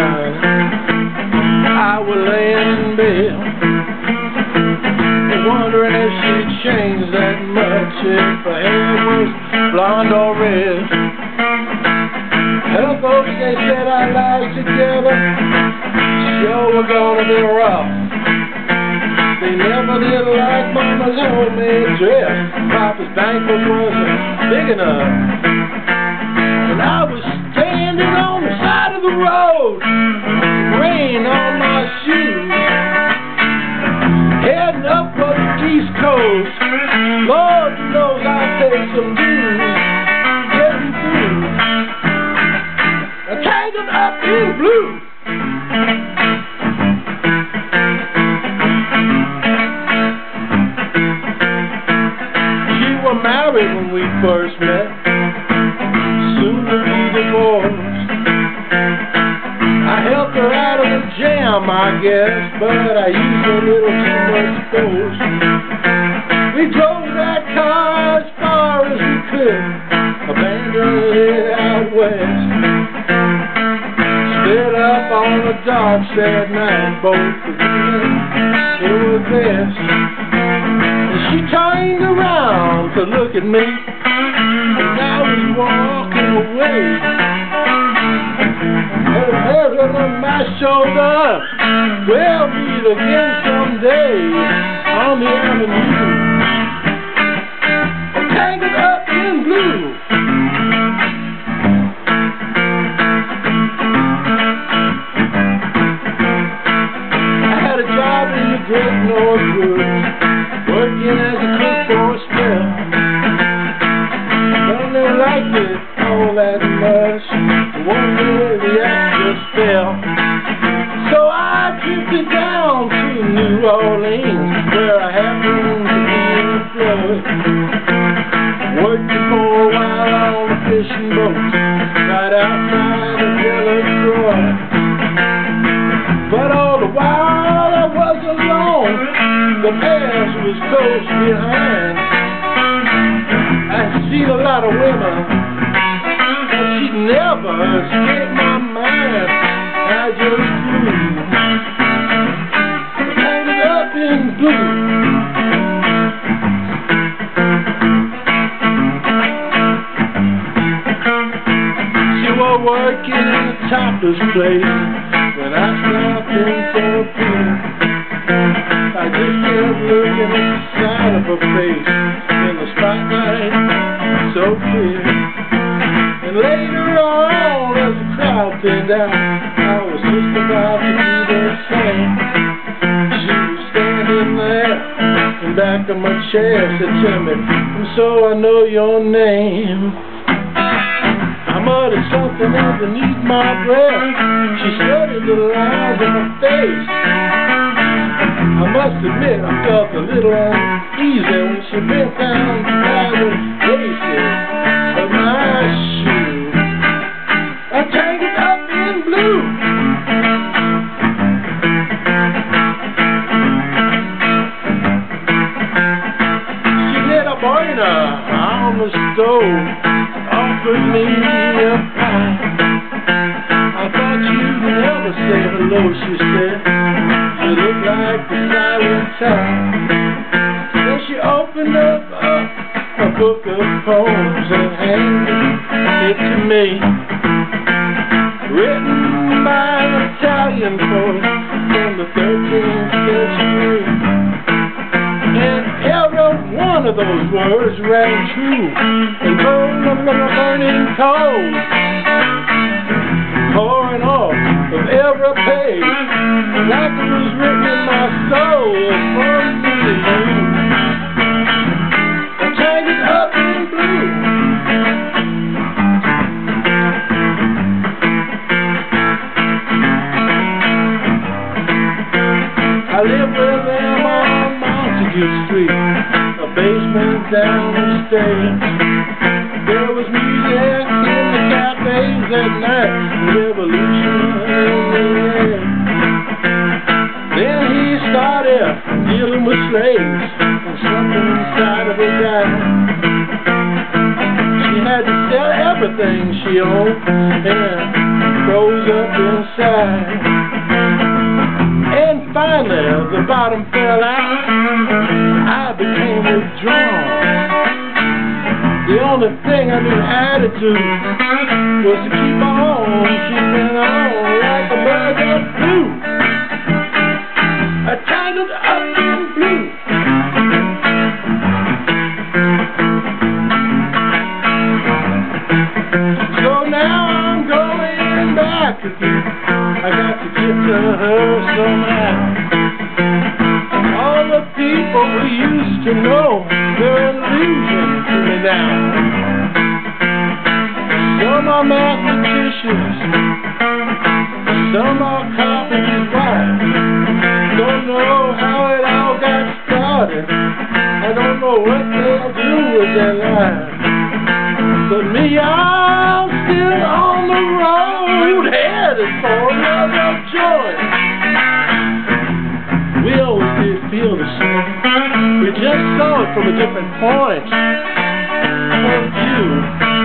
shining. I was laying in bed, wondering if she'd changed that much, if her hair was blonde or red. Her folks, they said our lives together sure were gonna be rough. They never did like Mama's homemade dress. Papa's banquet wasn't big enough. And I was standing on the side of the road, rain on my shoes, heading up for the East Coast. Lord knows I'll take some dues getting through. Tangled up in blue. She was married when we first met, soon to be divorced. I helped her out of the jam, I guess, but I used a little too much force. We drove that car as far as we could, abandoned it out west. Split up on a dark, sad night, both agreeing it was best. And she turned around to look at me, and I was walking away. Her head on my shoulder, we'll meet again someday on the avenue. Tangled up in blue. Great North Woods, working as a cook for a spell. Don't really like it all that much. One day the actress fell. So I drifted down to New Orleans, where I happened to be employed, working for a while on a fishing boat right outside of Detroit. But all the while I was alone, the past was close behind. I'd seen a lot of women, but she'd never escaped my mind. I just flew, tangled up in blue. She was working in a topless place when I stopped in for a pill. I just kept looking at the side of her face in the spotlight, so clear. And later on, as the crowd thinned out, I was just about to do the same. She was standing there in back of my chair, said to me, "And so I know your name." I muttered something underneath my breath. She studied the lines in my face. I must admit I felt a little uneasy when she bent down by the laces of my shoe. I tangled up in blue. She lit a burner on the stove, offered me a pie. I thought you'd never say hello, she said. You look like the silent type. Then she opened up a book of poems and handed it to me, written by an Italian poet from the 13th century. And every one of those words rang true and burning cold, pouring off of every page, like it was written in my soul from me to you. I tangled up in blue. I lived with them on Montague Street, a basement down the stairs. There was music in the cafes at night, revolution in the air. Then he started dealing with slaves, and something inside of her died. She had to sell everything she owned, and froze up inside. And finally the bottom fell out. I became withdrawn. The only thing I knew how to do was to keep on keeping on like a bird that flew, tangled up in blue. So now I'm going back again. I got to get to her somehow. All the people we used to know, they're an illusion to me now. Some are mathematicians, some are carpenters' wives. Don't know how it all got started. I don't know what they'll do with their lives. But me, I'm still on the road, headed for another joy. We always did feel the same. We just saw it from a different point of view.